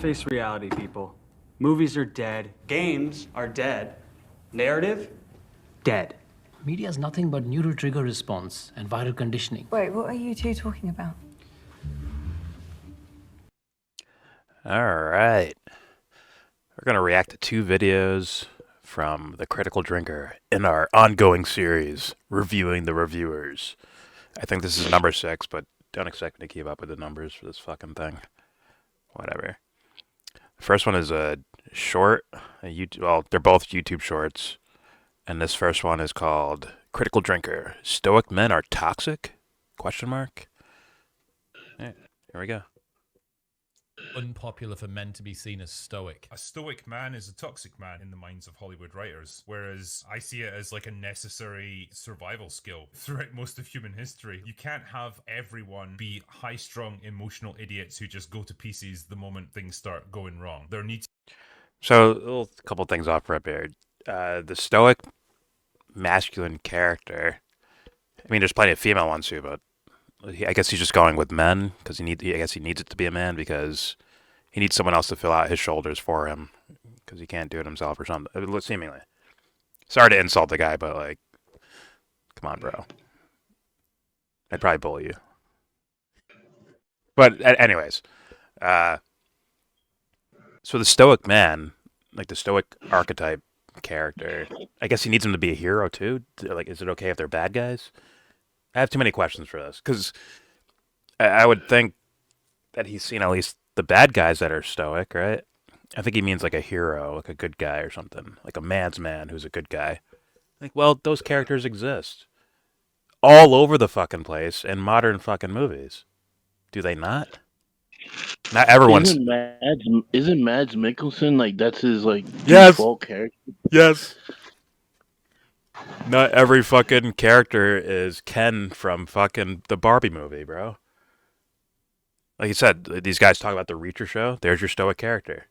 Face reality, people. Movies are dead. Games are dead. Narrative? Dead. Media is nothing but neural trigger response and viral conditioning. Wait, what are you two talking about? Alright. We're going to react to 2 videos from The Critical Drinker in our ongoing series, Reviewing the Reviewers. I think this is number 6, but don't expect me to keep up with the numbers for this fucking thing. Whatever. The first one is a short, they're both YouTube shorts, and this first one is called Critical Drinker. Stoic men are toxic? Question mark. Yeah, here we go. Unpopular for men to be seen as stoic. A stoic man is a toxic man in the minds of Hollywood writers, whereas I see it as like a necessary survival skill throughout most of human history. You can't have everyone be high-strung, emotional idiots who just go to pieces the moment things start going wrong. There needs. So, a couple things off rip here. The stoic masculine character, I mean, there's plenty of female ones too, but I guess he's just going with men because I guess he needs it to be a man because he needs someone else to fill out his shoulders for him because he can't do it himself or something. Seemingly. Sorry to insult the guy, but like, come on, bro. I'd probably bully you. But anyways, so the stoic man, like the stoic archetype character, I guess he needs him to be a hero too. Like, is it okay if they're bad guys? I have too many questions for this, because I would think that he's seen at least the bad guys that are stoic, right? I think he means like a hero, like a good guy or something. Like a man's man who's a good guy. Like, well, those characters exist. All over the fucking place in modern fucking movies. Do they not? Not everyone's... Isn't Mads Mikkelsen, like, that's his, like, yes! default character? Yes! Not every fucking character is Ken from fucking the Barbie movie, bro. Like you said, these guys talk about the Reacher show. There's your stoic character.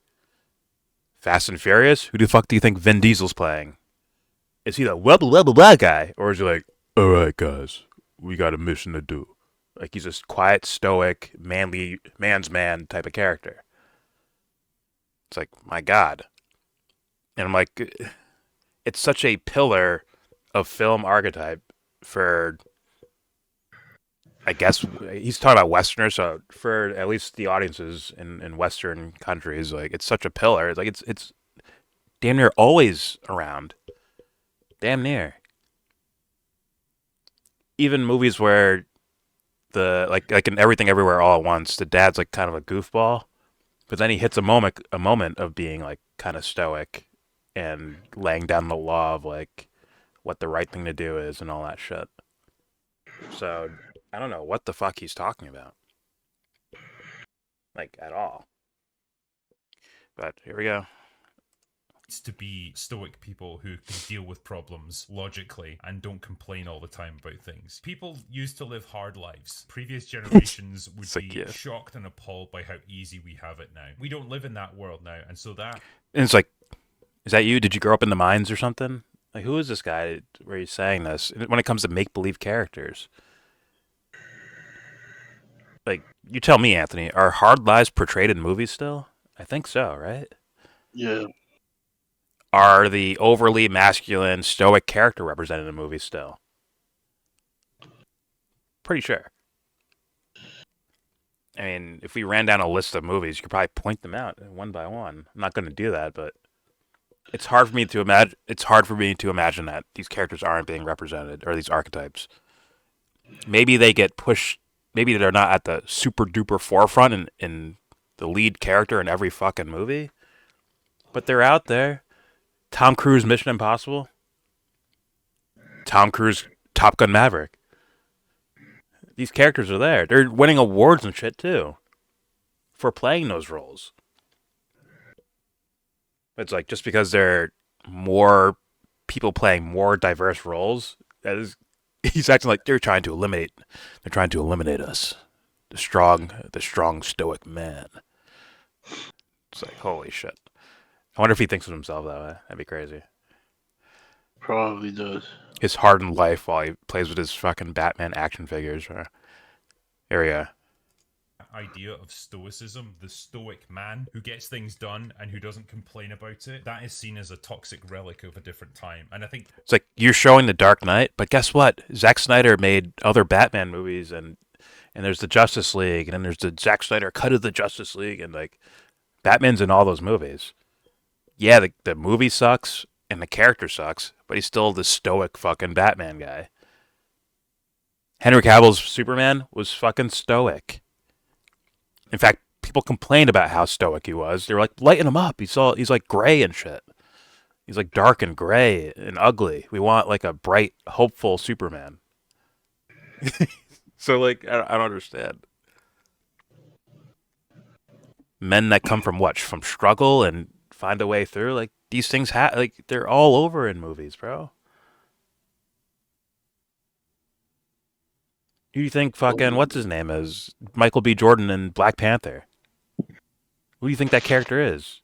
Fast and Furious? Who the fuck do you think Vin Diesel's playing? Is he the blah blah blah blah blah guy? Or is he like, alright guys, we got a mission to do. Like he's this quiet, stoic, manly, man's man type of character. It's like, my God. And I'm like, it's such a pillar of film archetype for, I guess, he's talking about Westerners, so for at least the audiences in Western countries, like, it's such a pillar. It's like, it's damn near always around. Damn near. Even movies where like in Everything Everywhere All at Once, the dad's like kind of a goofball, but then he hits a moment of being like kind of stoic and laying down the law of like what the right thing to do is and all that shit. So I don't know what the fuck he's talking about, like, at all. But here we go. It's to be stoic people who can deal with problems logically and don't complain all the time about things. People used to live hard lives. Previous generations would be shocked and appalled by how easy we have it now. We don't live in that world now, and so that... And it's like, is that you? Did you grow up in the mines or something? Like, who is this guy where he's saying this? When it comes to make-believe characters. Like, you tell me, Anthony, are hard lives portrayed in movies still? I think so, right? Yeah. Are the overly masculine, stoic character represented in movies still? Pretty sure. I mean, if we ran down a list of movies, you could probably point them out one by one. I'm not going to do that, but it's hard for me to imagine. It's hard for me to imagine that these characters aren't being represented, or these archetypes. Maybe they get pushed. Maybe they're not at the super duper forefront in the lead character in every fucking movie, but they're out there. Tom Cruise, Mission Impossible. Tom Cruise, Top Gun Maverick. These characters are there. They're winning awards and shit too for playing those roles. It's like, just because there are more people playing more diverse roles, he's acting like they're trying to eliminate us. The strong stoic man. It's like, holy shit. I wonder if he thinks of himself that way. That'd be crazy. Probably does. His hardened life while he plays with his fucking Batman action figures. Here we go. idea of stoicism, the stoic man who gets things done and who doesn't complain about it, that is seen as a toxic relic of a different time. And I think It's like you're showing The Dark Knight, but guess what? Zack Snyder made other Batman movies, and there's the Justice League, and then there's the Zack Snyder cut of the Justice League, and like Batman's in all those movies. Yeah, the movie sucks and the character sucks, but he's still the stoic fucking Batman guy. Henry Cavill's Superman was fucking stoic. In fact, people complained about how stoic he was. They were like, lighten him up. He's like gray and shit. He's like dark and gray and ugly. We want like a bright, hopeful Superman. So like, I don't understand. Men that come from what? From struggle and find a way through. Like these things, like they're all over in movies, bro. Who do you think fucking what's his name is? Michael B. Jordan in Black Panther. Who do you think that character is?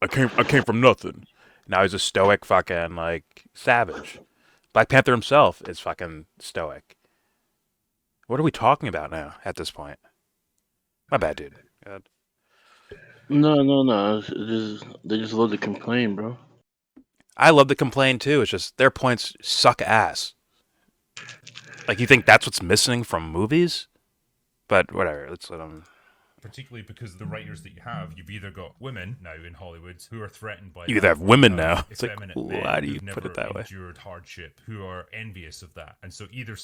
I came from nothing. Now he's a stoic fucking like savage. Black Panther himself is fucking stoic. What are we talking about now at this point? My bad, dude. God. No. They just love to complain, bro. I love to complain too. It's just their points suck ass. Like you think that's what's missing from movies? But whatever. Let's let them. particularly because of the writers that you have, you've either got women now in Hollywood who are threatened by You either have women now. It's like, effeminate why men do you who've put never it that way? endured hardship, who are envious of that, and so either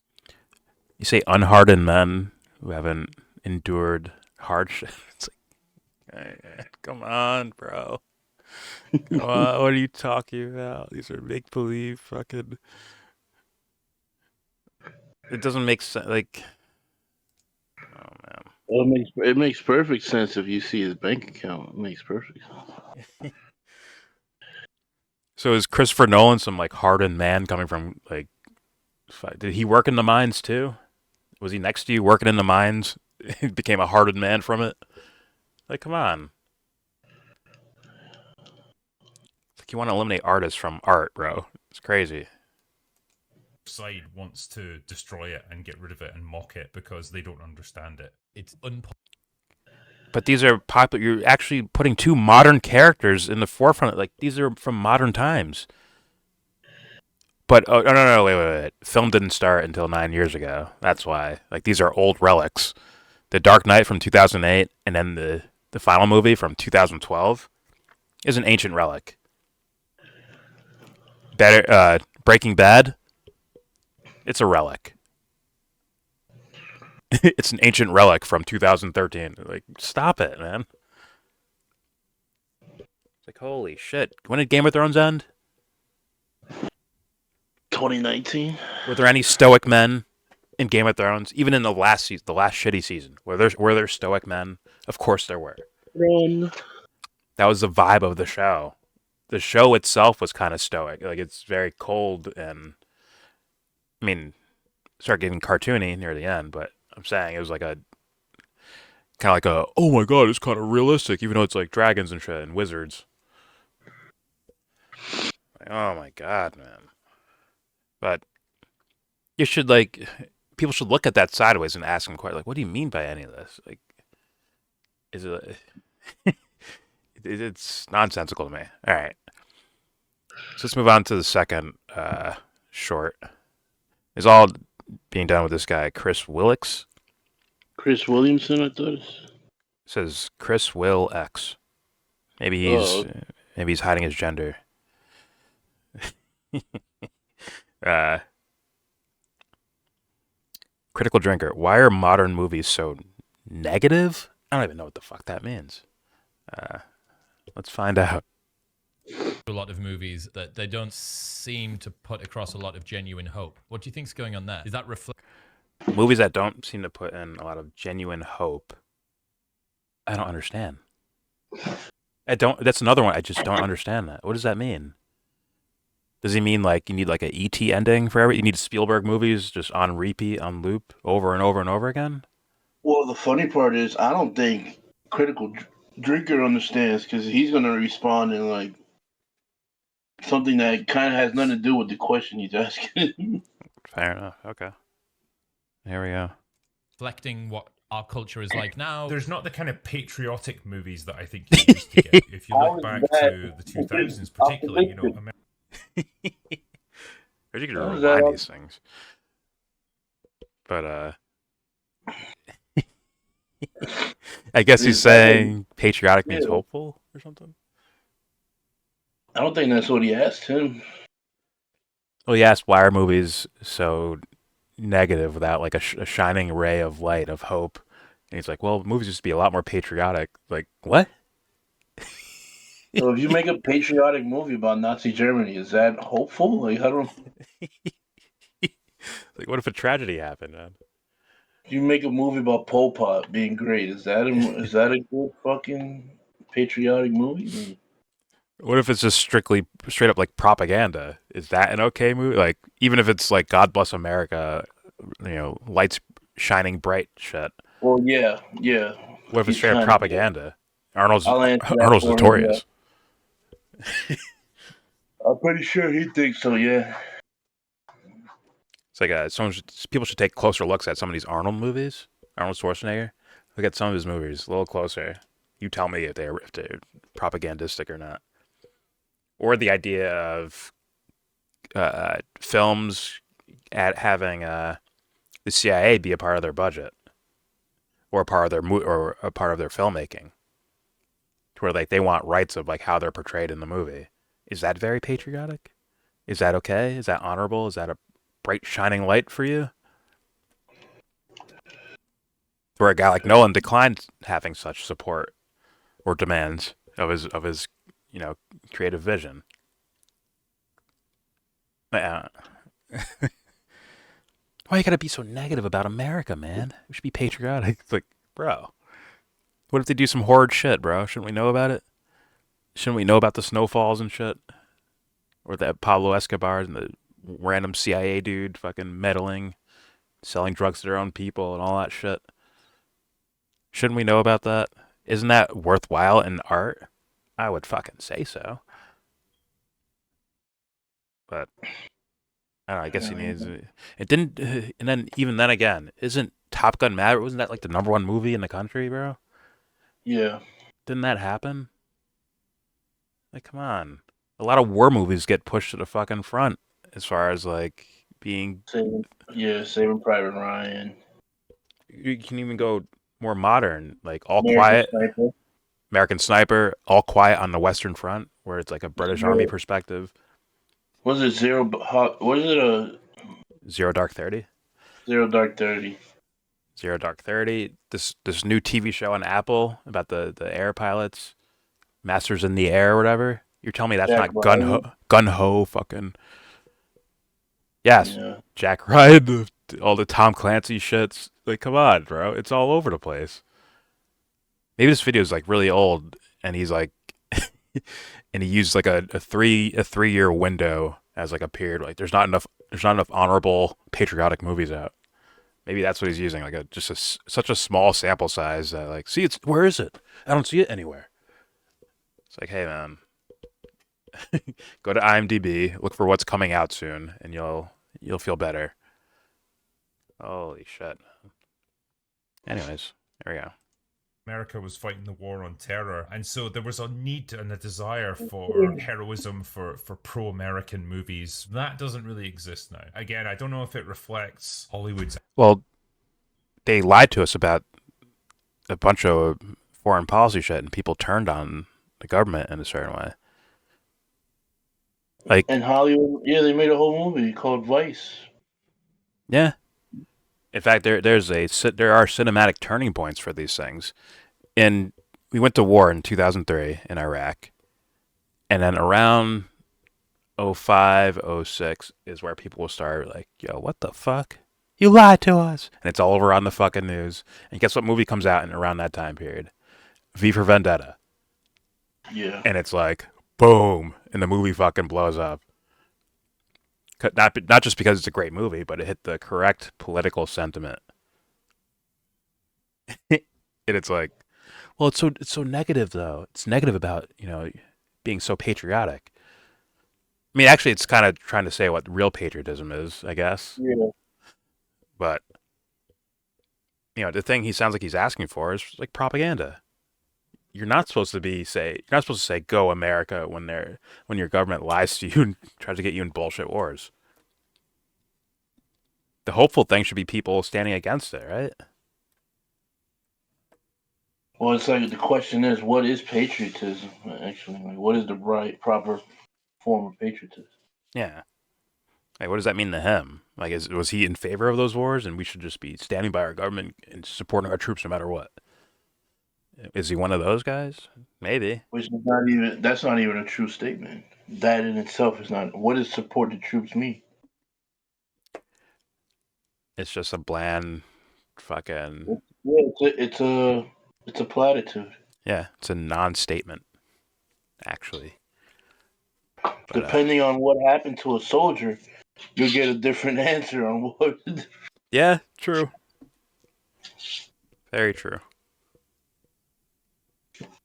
You say unhardened men who haven't endured hardship. It's like, come on, bro. Come on, what are you talking about? These are make believe fucking. It doesn't make sense. Like, oh man. Well, it makes perfect sense if you see his bank account. It makes perfect sense. So is Christopher Nolan some like hardened man coming from like? Did he work in the mines too? Was he next to you working in the mines? He became a hardened man from it. Like, come on. It's like you want to eliminate artists from art, bro. It's crazy. side wants to destroy it and get rid of it and mock it because they don't understand it. It's But these are popular. You're actually putting two modern characters in the forefront. Like these are from modern times. But no, wait. Film didn't start until 9 years ago. That's why. Like these are old relics. The Dark Knight from 2008, and then the final movie from 2012 is an ancient relic. Breaking Bad. It's a relic. It's an ancient relic from 2013. Like, stop it, man. It's like, holy shit. When did Game of Thrones end? 2019. Were there any stoic men in Game of Thrones? Even in the last season, the last shitty season, were there stoic men? Of course there were. That was the vibe of the show. The show itself was kind of stoic. Like, it's very cold and, I mean, started getting cartoony near the end, but I'm saying it was like oh my god, it's kind of realistic, even though it's like dragons and shit and wizards. Like, oh my god, man. But you should people should look at that sideways and ask them quite like, what do you mean by any of this? Like, is it? It's nonsensical to me. All right, so let's move on to the second short. It's all being done with this guy, Chris Willix. Chris Williamson, I thought it says Chris Will X. Maybe he's hiding his gender. Critical Drinker. Why are modern movies so negative? I don't even know what the fuck that means. Let's find out. a lot of movies that they don't seem to put across a lot of genuine hope. What do you think's going on there? Is that movies that don't seem to put in a lot of genuine hope? I don't understand. That's another one. I just don't understand that. What does that mean? Does he mean like you need like a E.T. ending for every? You need Spielberg movies just on repeat, on loop, over and over and over again? Well, the funny part is, I don't think Critical Drinker understands, because he's going to respond in like something that kind of has nothing to do with the question he's asking. Fair enough. Okay. Here we go. reflecting what our culture is like now. There's not the kind of patriotic movies that I think you used to get. If you look back to the 2000s, particularly, you know, Or you can rewind these things. But I guess he's saying patriotic means hopeful or something. I don't think that's what he asked him. Well, he asked why are movies so negative without like a shining ray of light of hope, and he's like, well, movies used to be a lot more patriotic. Like, what? So if you make a patriotic movie about Nazi Germany, is that hopeful? Like, I don't. Like, what if a tragedy happened, man? If you make a movie about Pol Pot being great, is that a good fucking patriotic movie? What if it's just straight up like propaganda? Is that an okay movie? Like, even if it's like God Bless America, you know, lights shining bright shit. Well, yeah. What if it's straight up propaganda? Arnold's Arnold's notorious. I'm pretty sure he thinks so. Yeah. It's like people should take closer looks at some of these Arnold movies. Arnold Schwarzenegger. Look at some of his movies a little closer. You tell me if they're propagandistic or not. Or the idea of films having the CIA be a part of their budget, or a part of their filmmaking, to where like they want rights of like how they're portrayed in the movie. Is that very patriotic? Is that okay? Is that honorable? Is that a bright shining light for you? Where a guy like Nolan declined having such support or demands of his you know, creative vision. Why you gotta be so negative about America, man? We should be patriotic. It's like, bro, what if they do some horrid shit, bro? Shouldn't we know about it? Shouldn't we know about the snowfalls and shit? Or that Pablo Escobar and the random CIA dude fucking meddling, selling drugs to their own people and all that shit? Shouldn't we know about that? Isn't that worthwhile in art? I would fucking say so. But I don't know, I guess he needs it didn't and then even then again, isn't Top Gun Maverick, wasn't that like the #1 movie in the country, bro? Yeah. Didn't that happen? Like, come on. A lot of war movies get pushed to the fucking front as far as like being Saving Private Ryan. You can even go more modern, like American Sniper, All Quiet on the Western Front, where it's like a British Army perspective. Was it Zero Dark 30? Zero Dark 30. Zero Dark 30. This new TV show on Apple about the air pilots, Masters in the Air or whatever. You're telling me that's not gun ho fucking. Yes, yeah. Jack Ryan, all the Tom Clancy shits. Like, come on, bro, it's all over the place. Maybe this video is like really old, and he's like, and he used like a 3-year window as like a period. Like, there's not enough honorable patriotic movies out. Maybe that's what he's using, like such a small sample size that like, see, where is it? I don't see it anywhere. It's like, hey man, go to IMDb, look for what's coming out soon, and you'll feel better. Holy shit. Anyways, there we go. America was fighting the war on terror, and so there was a need and a desire for heroism for pro-American movies. That doesn't really exist now. Again, I don't know if it reflects Hollywood's... Well, they lied to us about a bunch of foreign policy shit, and people turned on the government in a certain way. Like, and Hollywood, they made a whole movie called Vice. Yeah. In fact, there are cinematic turning points for these things. And we went to war in 2003 in Iraq. And then around 05, 06 is where people will start like, yo, what the fuck? You lied to us. And it's all over on the fucking news. And guess what movie comes out in around that time period? V for Vendetta. Yeah. And it's like, boom. And the movie fucking blows up. Not just because it's a great movie, but it hit the correct political sentiment. And it's like, well, it's so negative though. It's negative about, being so patriotic. I mean, actually, it's kind of trying to say what real patriotism is, I guess. Yeah. But you know, the thing he sounds like he's asking for is like propaganda. You're not supposed to say "Go America" when your government lies to you and tries to get you in bullshit wars. The hopeful thing should be people standing against it, right? Well, it's like the question is, what is patriotism? Actually, like, what is the right, proper form of patriotism? Yeah. Like, what does that mean to him? Like, was he in favor of those wars, and we should just be standing by our government and supporting our troops no matter what? Is he one of those guys? Maybe. Which is not even. That's not even a true statement. That in itself is not. What does support the troops mean? It's just a bland, fucking. Yeah, it's a platitude. Yeah, it's a non-statement, actually. But, Depending on what happened to a soldier, you'll get a different answer on what. Yeah, true. Very true.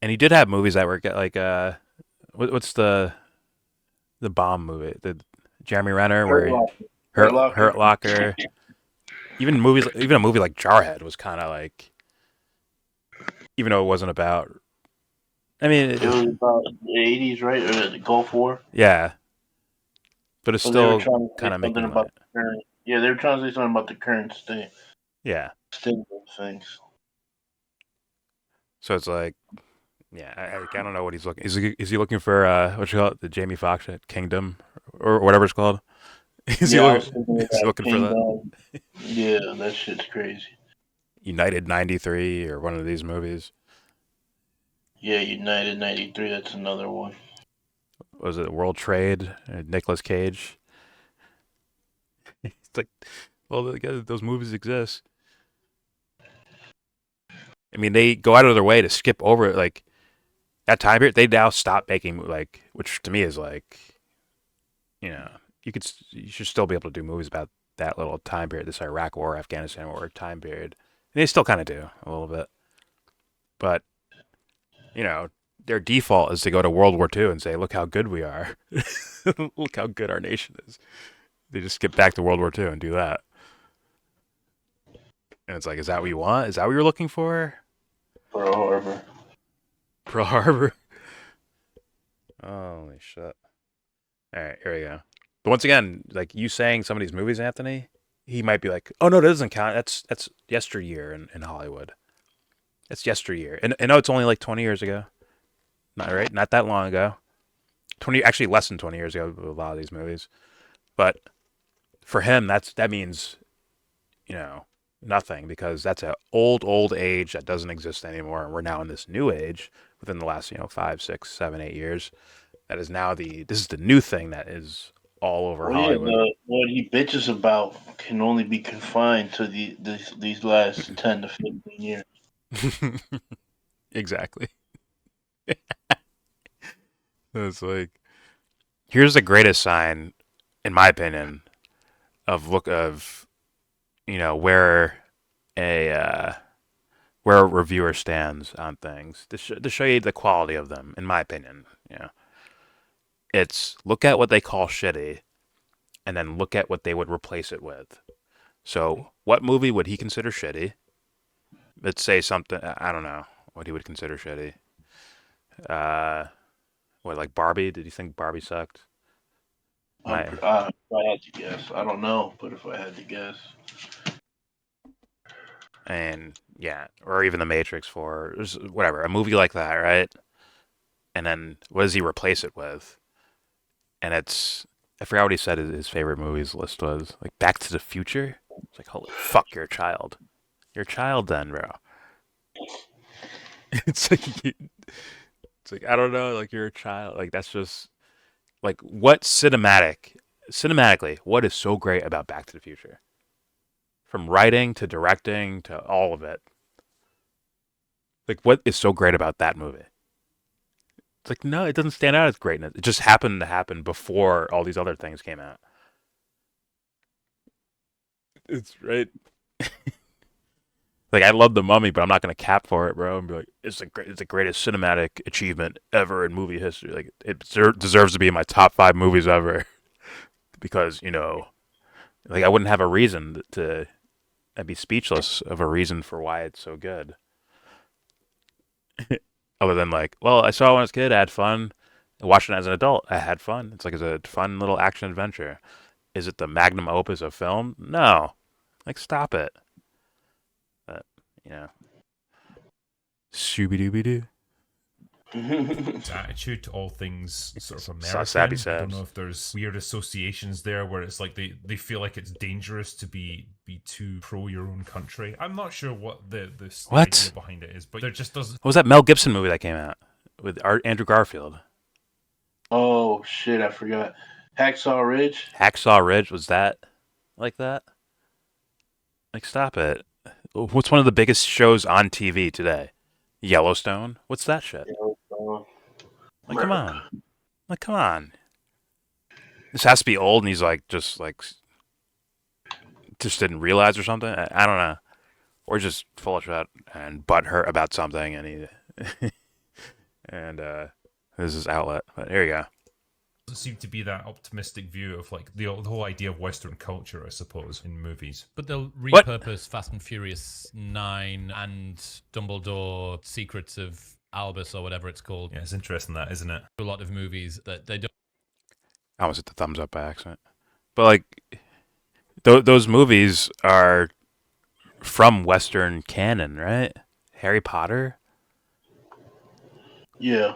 And he did have movies that were like what's the bomb movie? The Jeremy Renner where Hurt Locker. Even a movie like Jarhead was kind of like, even though it wasn't about. I mean, it was about the 80s, right? Or the Gulf War. Yeah, but it's still kind of making about the current. Yeah, they were trying to say something about the current state. Yeah. State of things. So it's like, yeah, I don't know what he's looking. Is he looking for what you call it, the Jamie Foxx shit, Kingdom or whatever it's called? Is he looking for that? Yeah, that shit's crazy. United 93 or one of these movies. Yeah, United 93. That's another one. Was it World Trade? Nicolas Cage. It's like, well, those movies exist. I mean, they go out of their way to skip over like that time period. They now stop making like, which to me is like, you know, you should still be able to do movies about that little time period, this Iraq War, Afghanistan War time period. And they still kind of do a little bit, but you know, their default is to go to World War II and say, "Look how good we are, look how good our nation is." They just skip back to World War II and do that. And it's like, is that what you want? Is that what you're looking for? Pearl Harbor. Pearl Harbor. Holy shit. All right, here we go. But once again, like you saying some of these movies, Anthony, he might be like, oh no, that doesn't count. That's yesteryear in Hollywood. That's yesteryear. And I know it's only like 20 years ago. Not right? Not that long ago. Actually less than 20 years ago with a lot of these movies. But for him, that means, you know, nothing, because that's an old age that doesn't exist anymore, and we're now in this new age within the last 5, 6, 7, 8 years. That is now this is the new thing that is all over Hollywood. Yeah, what he bitches about can only be confined to these last 10 to 15 years. Exactly. It's like, here's the greatest sign, in my opinion, of where a reviewer stands on things, to show you the quality of them, in my opinion. It's look at what they call shitty, and then look at what they would replace it with. So, what movie would he consider shitty? Let's say something, I don't know what he would consider shitty. Like Barbie? Did you think Barbie sucked? If I had to guess, I don't know, but if I had to guess. And yeah, or even The Matrix 4, whatever, a movie like that, right? And then what does he replace it with? And I forgot what he said his favorite movies list was. Like Back to the Future? It's like, holy fuck, you're a child. You're a child then, bro. It's like, I don't know, like, you're a child. Like, that's just, like, what cinematically, what is so great about Back to the Future? From writing to directing to all of it. Like, what is so great about that movie? It's like, no, it doesn't stand out as greatness. It just happened to happen before all these other things came out. It's right. Like, I love The Mummy, but I'm not going to cap for it, bro, and be like, it's the greatest cinematic achievement ever in movie history. Like, it deserves to be in my top 5 movies ever. Because, like, I wouldn't have a reason to I'd be speechless of a reason for why it's so good. Other than like, well, I saw it when I was a kid, I had fun. Watching it as an adult, I had fun. It's like it's a fun little action adventure. Is it the magnum opus of film? No. Like, stop it. But, you know. Shooby-dooby-doo. Its attitude to all things sort of American. Sabby I don't Sabs. know if there's weird associations there where it's like they feel like it's dangerous to be too pro your own country. I'm not sure what the What? idea behind it is, but there just doesn't. What was that Mel Gibson movie that came out with Andrew Garfield? Oh shit, I forgot. Hacksaw Ridge. Hacksaw Ridge, was that like that? Like, stop it. What's one of the biggest shows on TV today? Yellowstone? What's that shit? Like, come on. Like, come on. This has to be old, and he's like, just didn't realize or something. I don't know. Or just full of shit and butthurt about something, and he and this is his outlet. But there you go. Doesn't seem to be that optimistic view of like the whole idea of Western culture, I suppose, in movies. But they'll What? repurpose Fast and Furious 9 and Dumbledore Secrets of Albus or whatever it's called. Yeah, it's interesting that, isn't it? A lot of movies that they don't. I almost hit the thumbs up by accident. But like, those movies are from Western canon, right? Harry Potter. Yeah.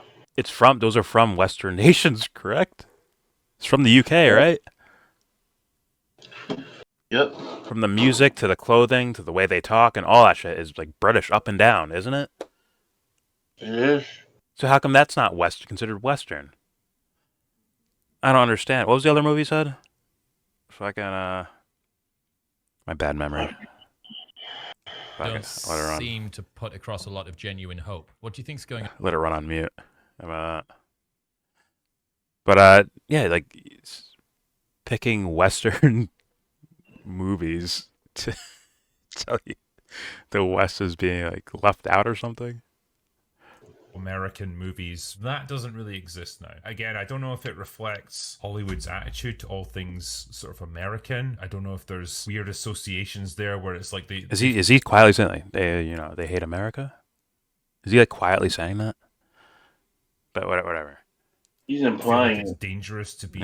Those are from Western nations, correct? It's from the UK, right? Yep. From the music to the clothing to the way they talk and all that shit is like British up and down, isn't it? It is. So how come that's not considered Western? I don't understand. What was the other movie you said? Fucking my bad memory. Fucking, don't let it run. seem to put across a lot of genuine hope. What do you think's going on? Let it run on mute. But yeah, like picking Western movies to tell you the West is being like left out or something. American movies, that doesn't really exist now. Again, I don't know if it reflects Hollywood's attitude to all things sort of American. I don't know if there's weird associations there where it's like Is he quietly saying like they hate America? Is he like quietly saying that? But whatever. He's feel like implying it's it. dangerous to be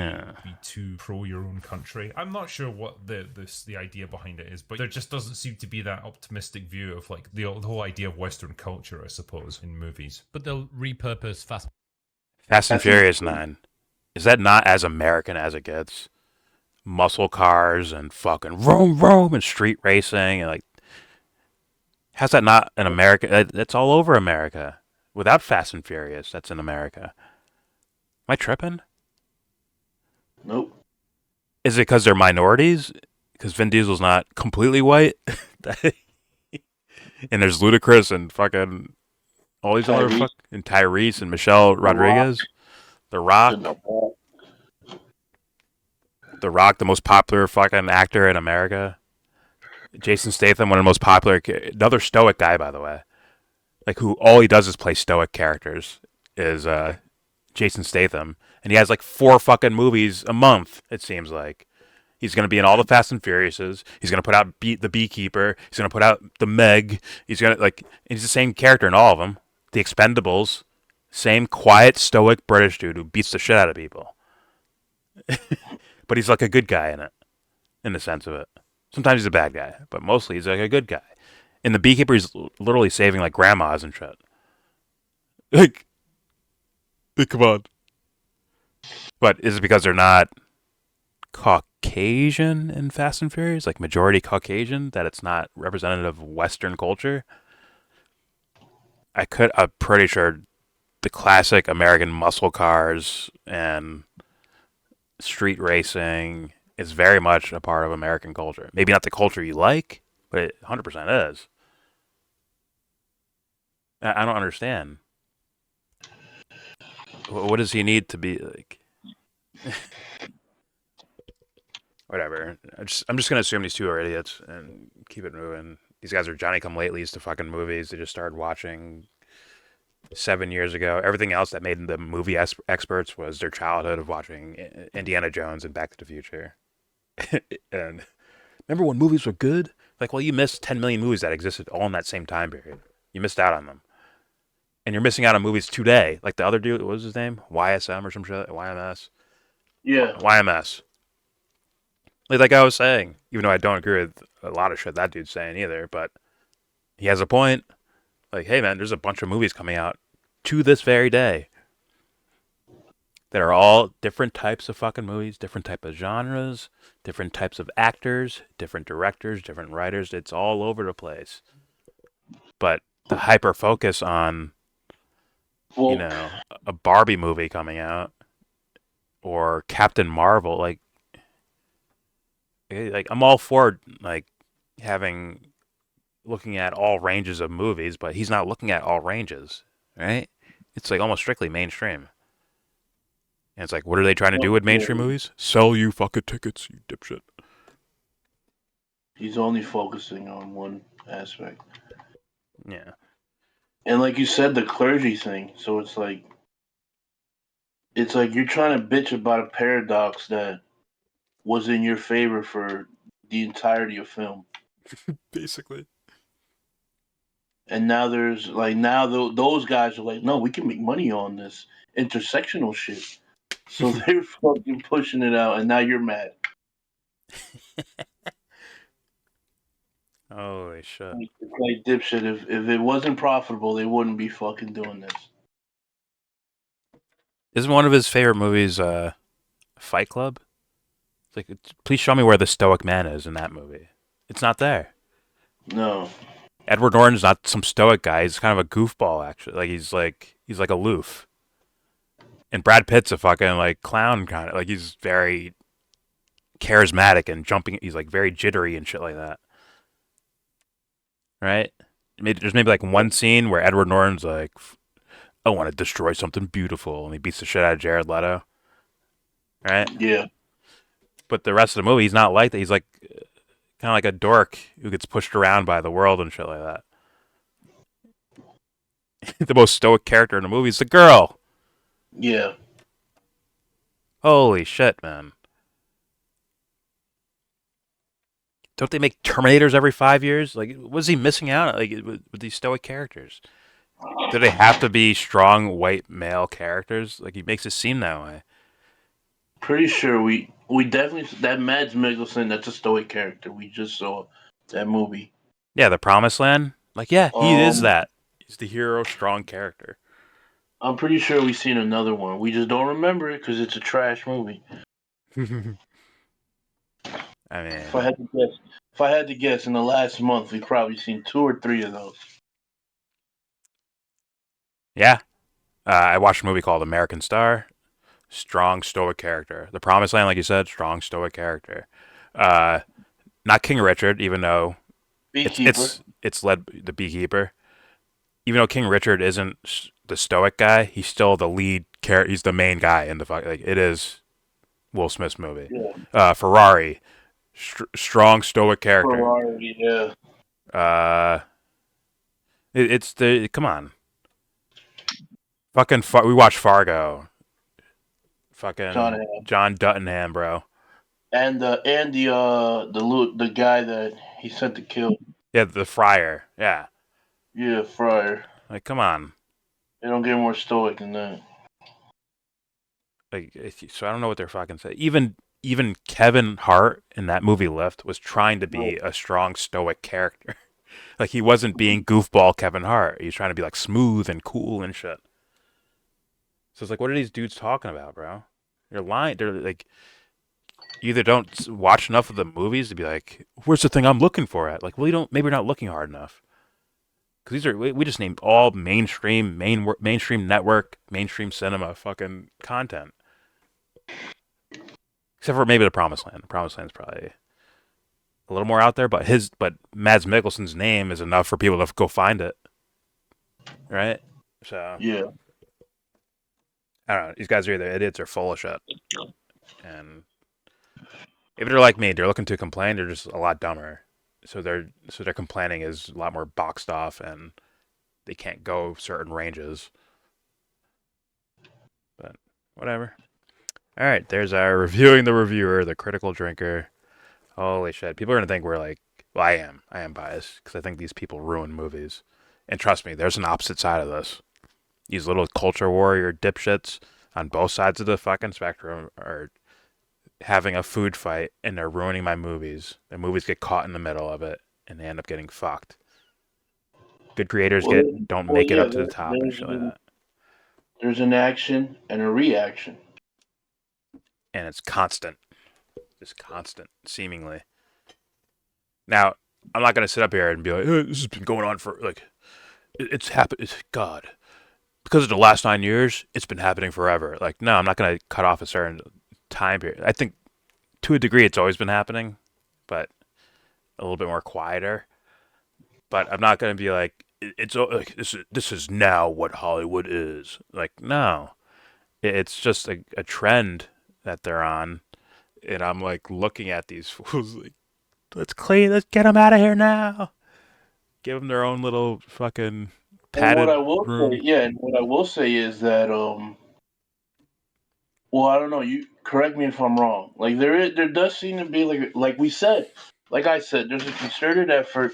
too pro your own country. I'm not sure what the idea behind it is, but there just doesn't seem to be that optimistic view of like the whole idea of Western culture, I suppose, in movies. But they'll repurpose Fast and Furious 9. Is that not as American as it gets? Muscle cars and fucking vroom and street racing and like, how's that not in America? That's all over America. Without Fast and Furious, that's in America. Am I tripping? Nope. Is it because they're minorities? Because Vin Diesel's not completely white? And there's Ludacris and fucking all these other Tyrese. and Tyrese and Michelle Rodriguez. The Rock. The Rock, the most popular fucking actor in America. Jason Statham, one of the most popular. Another stoic guy, by the way. Like, who all he does is play stoic characters. Is Jason Statham. And he has like 4 fucking movies a month, it seems like. He's going to be in all the Fast and Furiouses. He's going to put out The Beekeeper. He's going to put out The Meg. He's going to, like, he's the same character in all of them. The Expendables. Same quiet, stoic British dude who beats the shit out of people. But he's like a good guy in it. In the sense of it. Sometimes he's a bad guy. But mostly he's like a good guy. In The Beekeeper, he's literally saving like grandmas and shit. Like, come on. But is it because they're not Caucasian in Fast and Furious? Like majority Caucasian? That it's not representative of Western culture? I'm pretty sure the classic American muscle cars and street racing is very much a part of American culture. Maybe not the culture you like, but it 100% is. I don't understand. What does he need to be like? Whatever. I'm just gonna assume these two are idiots and keep it moving. These guys are Johnny-come-latelys to fucking movies. They just started watching 7 years ago. Everything else that made them movie experts was their childhood of watching Indiana Jones and Back to the Future. And remember when movies were good? Like, well, you missed 10 million movies that existed all in that same time period. You missed out on them. And you're missing out on movies today. Like the other dude, what was his name? YSM or some shit? YMS? Yeah. YMS. Like I was saying, even though I don't agree with a lot of shit that dude's saying either, but he has a point. Like, hey man, there's a bunch of movies coming out to this very day that are all different types of fucking movies, different type of genres, different types of actors, different directors, different writers. It's all over the place. But the hyper focus on, Well, you know, a Barbie movie coming out or Captain Marvel, like I'm all for like looking at all ranges of movies, but he's not looking at all ranges, right? It's like almost strictly mainstream. And it's like, what are they trying to do with mainstream movies? Sell you fucking tickets, you dipshit. he's only focusing on one aspect. Yeah. And like you said, the clergy thing. So it's like you're trying to bitch about a paradox that was in your favor for the entirety of film. Basically. And now there's like those guys are like, no, we can make money on this intersectional shit. So they're fucking pushing it out, and now you're mad. Holy shit. It's like dipshit. If it wasn't profitable, they wouldn't be fucking doing this. Isn't one of his favorite movies Fight Club? It's like, please show me where the stoic man is in that movie. It's not there. No. Edward Norton's not some stoic guy. He's kind of a goofball, actually. Like he's like aloof. And Brad Pitt's a fucking like clown kind of. Like he's very charismatic and jumping. He's like very jittery and shit like that. Right? There's maybe like one scene where Edward Norton's like, I want to destroy something beautiful, and he beats the shit out of Jared Leto. Right? Yeah. But the rest of the movie, he's not like that. He's like kind of like a dork who gets pushed around by the world and shit like that. The most stoic character in the movie is the girl. Yeah. Holy shit, man. Don't they make Terminators every 5 years? Like, was he missing out like with these stoic characters? Do they have to be strong white male characters? Like, he makes it seem that way. Pretty sure we definitely that Mads Mikkelsen. That's a stoic character. We just saw that movie. Yeah, The Promised Land. Like, yeah, he is that. He's the hero, strong character. I'm pretty sure we've seen another one. We just don't remember it because it's a trash movie. I mean, If I had to guess, in the last month, we've probably seen 2 or 3 of those. yeah. I watched a movie called American Star. Strong stoic character. The Promised Land, like you said, strong stoic character. Not King Richard, even though Beekeeper. it's led the Beekeeper. Even though King Richard isn't the stoic guy, he's still the lead character. He's the main guy in the like. It is Will Smith's movie. Yeah. Ferrari, strong stoic character. Ferrari, yeah. It's the come on. Fucking we watched Fargo. Fucking John Duttonham, bro. And the guy that he sent to kill. Yeah, the friar. Yeah. Yeah, Friar. Like, come on. They don't get more stoic than that. Like, so I don't know what they're fucking saying. Even Kevin Hart in that movie Lift was trying to be a strong stoic character. Like, he wasn't being goofball Kevin Hart. He was trying to be like smooth and cool and shit. So it's like, what are these dudes talking about, bro? They're lying. They're like, you either don't watch enough of the movies to be like, where's the thing I'm looking for at? Like, well, maybe you're not looking hard enough. Because we just named all mainstream network, mainstream cinema fucking content. Except for maybe The Promised Land. The Promised Land's probably a little more out there, but Mads Mikkelsen's name is enough for people to go find it. Right? So yeah. I don't know. These guys are either idiots or full of shit. And if they're like me, they're looking to complain, they're just a lot dumber. So their complaining is a lot more boxed off, and they can't go certain ranges. But whatever. All right, there's our reviewing the reviewer, the critical drinker. Holy shit! People are gonna think we're like, Well, I am biased because I think these people ruin movies. And trust me, there's an opposite side of this. These little culture warrior dipshits on both sides of the fucking spectrum are having a food fight and they're ruining my movies. The movies get caught in the middle of it and they end up getting fucked. Good creators don't make it up to the top and shit like that. There's an action and a reaction. And it's constant. Just constant, seemingly. Now, I'm not going to sit up here and be like, this has been going on for, like, it's happened. God. Because of the last 9 years, it's been happening forever. Like, no, I'm not going to cut off a certain time period. I think, to a degree, it's always been happening, but a little bit more quieter. But I'm not going to be like, it's like this is now what Hollywood is. Like, no. It's just a trend that they're on. And I'm, like, looking at these fools like, let's get them out of here now. Give them their own little fucking padded and what I will room. say, and what I will say is that well, I don't know. You correct me if I'm wrong. Like there does seem to be like we said, like I said, there's a concerted effort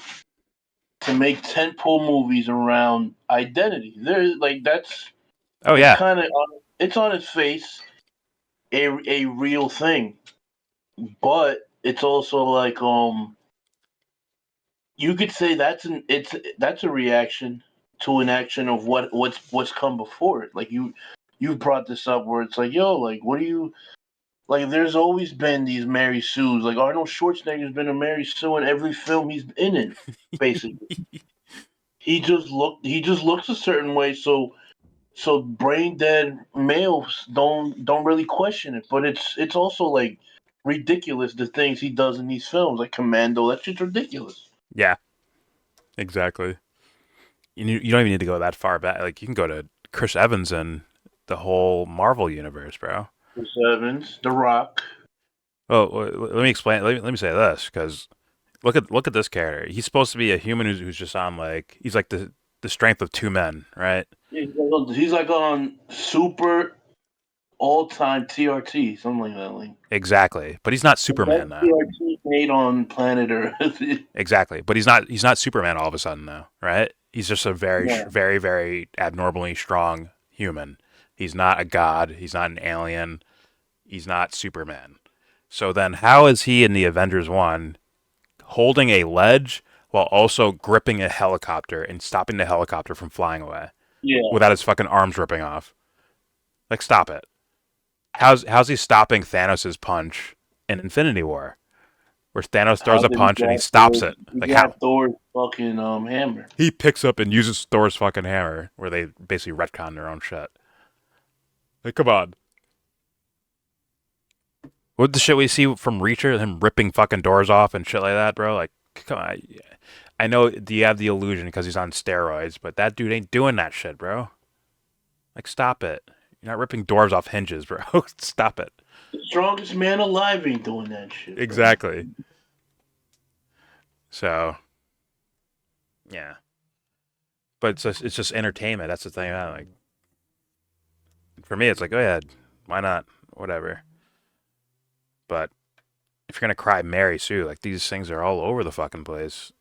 to make tentpole movies around identity. There, like that's kind of it's on its face a real thing, but it's also like you could say that's a reaction to an action of what's come before it. Like you brought this up where it's like, yo, like what do you like? There's always been these Mary Sues. Like Arnold Schwarzenegger's been a Mary Sue in every film he's in it, basically. he just looks a certain way, so brain dead males don't really question it. But it's also like ridiculous the things he does in these films, like Commando. That shit's ridiculous. Yeah, exactly. You don't even need to go that far back. Like you can go to Chris Evans and the whole Marvel universe, bro. Chris Evans, The Rock. Oh, let me explain. Let me say this because look at this character. He's supposed to be a human who's just on like he's like the strength of two men, right? He's like on super all-time TRT, something like that. Like exactly, but he's not Superman though. TRT made on planet Earth. Exactly, but he's not Superman all of a sudden though, right? He's just a very, very abnormally strong human. He's not a god. He's not an alien. He's not Superman. So then, how is he in the Avengers 1 holding a ledge while also gripping a helicopter and stopping the helicopter from flying away? Yeah. Without his fucking arms ripping off. Like, stop it. How's he stopping Thanos' punch in Infinity War? Where Thanos throws a punch and he stops it. Like how? Thor's fucking hammer. He picks up and uses Thor's fucking hammer, where they basically retcon their own shit. Like, come on. What the shit we see from Reacher, him ripping fucking doors off and shit like that, bro? Like, come on. I know you have the illusion because he's on steroids, but that dude ain't doing that shit, bro. Like, stop it. You're not ripping doors off hinges, bro. Stop it. The strongest man alive ain't doing that shit. Bro. Exactly. So, yeah. But it's just entertainment. That's the thing. Like, for me, it's like, oh yeah, why not? Whatever. But if you're gonna cry Mary Sue, like these things are all over the fucking place.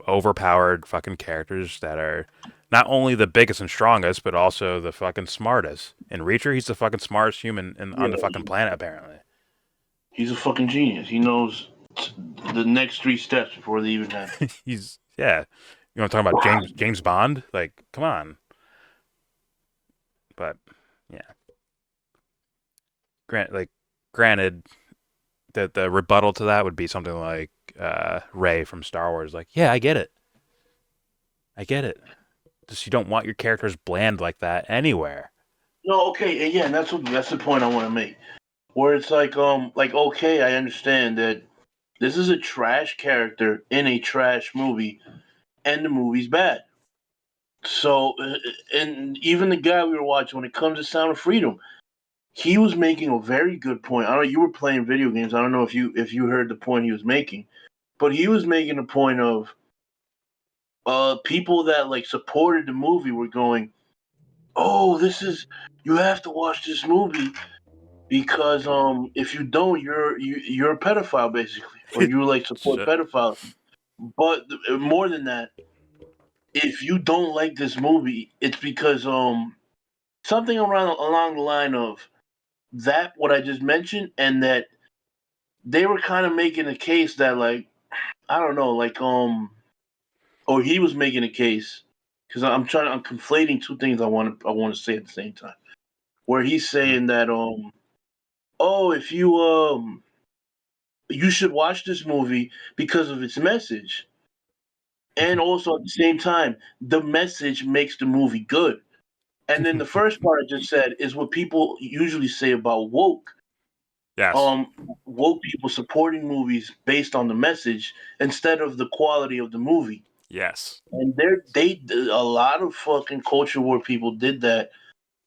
Overpowered fucking characters that are not only the biggest and strongest, but also the fucking smartest. In Reacher, he's the fucking smartest human on the fucking planet, apparently. He's a fucking genius. He knows the next 3 steps before they even happen. Yeah. You want to talk about James Bond? Like, come on. But yeah. Granted, that the rebuttal to that would be something like Rey from Star Wars. Like, yeah, I get it. Just you don't want your characters bland like that anywhere. No, okay, yeah, and that's the point I want to make. Where it's like okay, I understand that this is a trash character in a trash movie, and the movie's bad. So, and even the guy we were watching, when it comes to Sound of Freedom, he was making a very good point. I don't know, you were playing video games. I don't know if you heard the point he was making, but he was making a point of people that like supported the movie were going, "Oh, you have to watch this movie because if you don't, you're a pedophile basically, or you like support pedophiles." But more than that, if you don't like this movie, it's because something around along the line of that what I just mentioned, and that they were kind of making a case that like I don't know, like or he was making a case because I'm conflating two things I want to say at the same time. Where he's saying that oh if you should watch this movie because of its message, and also at the same time the message makes the movie good. And then the first part I just said is what people usually say about woke. Yes. Um, Woke people supporting movies based on the message instead of the quality of the movie. Yes. And a lot of fucking culture war people did that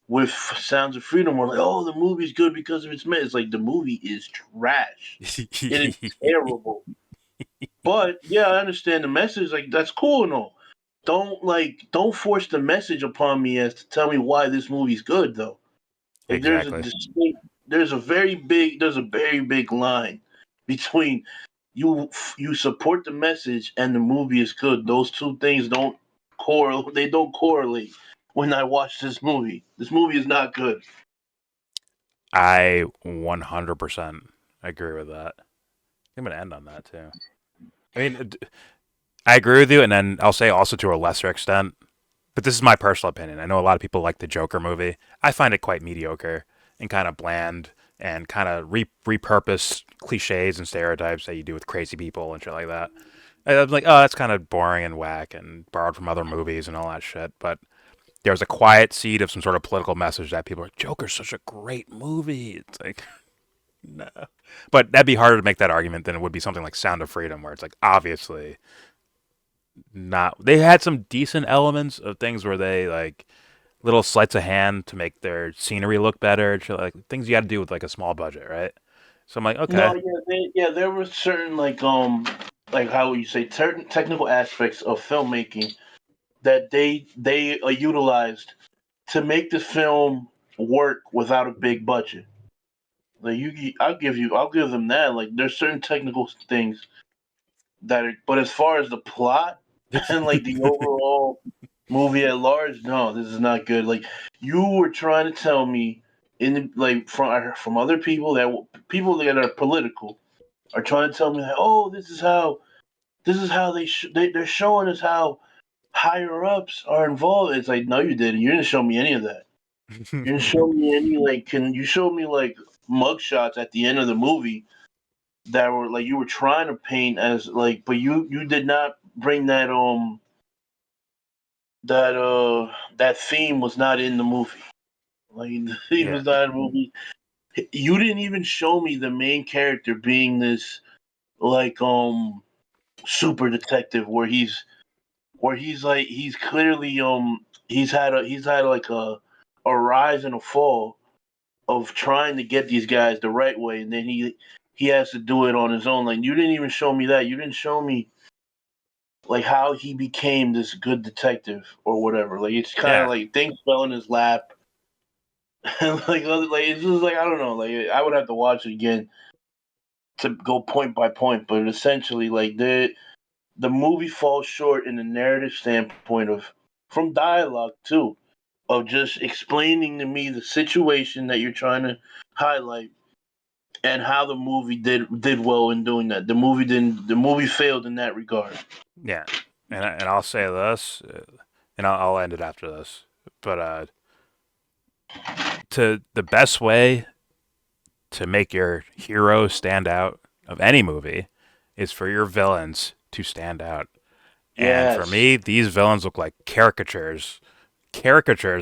with Sounds of Freedom. We're like, oh, the movie's good because of its message. It's like the movie is trash. It is terrible. But yeah, I understand the message. Like that's cool and all. Don't force the message upon me as to tell me why this movie's good though. Like Exactly. there's a very big line between you support the message and the movie is good. Those two things don't correlate when I watch this movie. This movie is not good. I 100% agree with that. I'm gonna end on that too. I mean, I agree with you, and then I'll say also to a lesser extent, but this is my personal opinion. I know a lot of people like the Joker movie. I find it quite mediocre and kind of bland and kind of repurpose cliches and stereotypes that you do with crazy people and shit like that. And I'm like, oh, that's kind of boring and whack and borrowed from other movies and all that shit. But there was a quiet seed of some sort of political message that people are like, Joker's such a great movie. It's like, no. But that'd be harder to make that argument than it would be something like Sound of Freedom, where it's like, obviously, not. They had some decent elements of things where they, like, little sleights of hand to make their scenery look better, like things you got to do with like a small budget, right? So I'm like, okay, No, there were certain like how would you say certain technical aspects of filmmaking that they utilized to make the film work without a big budget. Like I'll give them that. Like there's certain technical things that are, but as far as the plot and like the overall movie at large, no, this is not good. Like you were trying to tell me like from other people that are political are trying to tell me that oh this is how they're showing us how higher ups are involved. It's like no, you didn't. You didn't show me any of that. You didn't show me any like. Can you show me like mugshots at the end of the movie that were like you were trying to paint as like, but you did not bring that theme was not in the movie. Like the theme yeah, was not in the movie. You didn't even show me the main character being this like super detective where he's like he's clearly he's had like a rise and a fall of trying to get these guys the right way, and then he has to do it on his own. Like you didn't even show me that. You didn't show me like how he became this good detective or whatever. Like it's kind of yeah, like things fell in his lap, and like it's just like I don't know. Like I would have to watch it again to go point by point, but essentially like the movie falls short in the narrative standpoint of from dialogue too of just explaining to me the situation that you're trying to highlight and how the movie did well in doing that. The movie failed in that regard. yeah. And I'll say this, and I'll end it after this. But to the best way to make your hero stand out of any movie is for your villains to stand out. And for Yes. me, these villains look like caricatures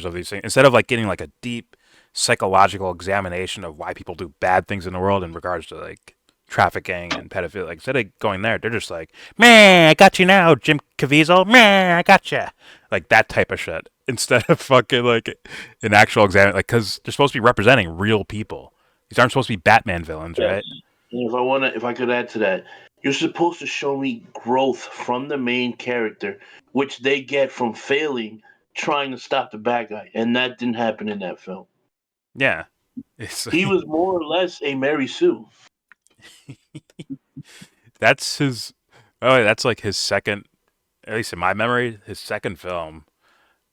of these things. Instead of like getting like a deep psychological examination of why people do bad things in the world in regards to like trafficking and pedophilia, like instead of going there, they're just like, man, I got you now, Jim Caviezel, man, I got you, like that type of shit. Instead of fucking like an actual exam, like because they're supposed to be representing real people. These aren't supposed to be Batman villains, Yes. right? And if I could add to that, you're supposed to show me growth from the main character, which they get from failing trying to stop the bad guy, and that didn't happen in that film. Yeah, it's He was more or less a Mary Sue. that's his Oh, that's like his second, at least in my memory, his second film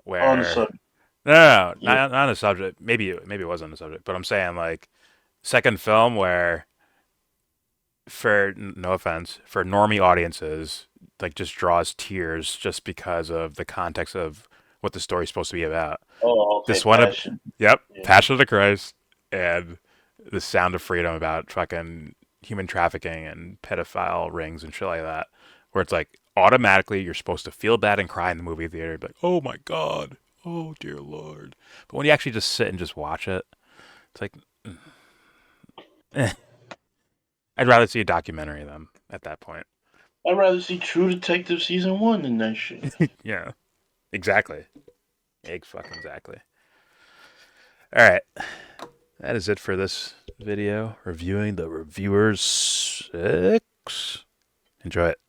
where On the subject. no, Yeah. not on the subject. Maybe it was on the subject, but I'm saying like second film where, for no offense, for normie audiences, like just draws tears just because of the context of what the story's supposed to be about. Oh, okay. This one, Passion. yep, Yeah. Passion of the Christ, and The Sound of Freedom about fucking human trafficking and pedophile rings and shit like that, where it's like automatically you're supposed to feel bad and cry in the movie theater, be like, oh my god, oh dear lord. But when you actually just sit and just watch it, it's like, eh. I'd rather see a documentary than at that point. I'd rather see True Detective season 1 than that shit. Yeah, exactly. Exactly. All right. That is it for this video reviewing The Reviewers 6. Enjoy it.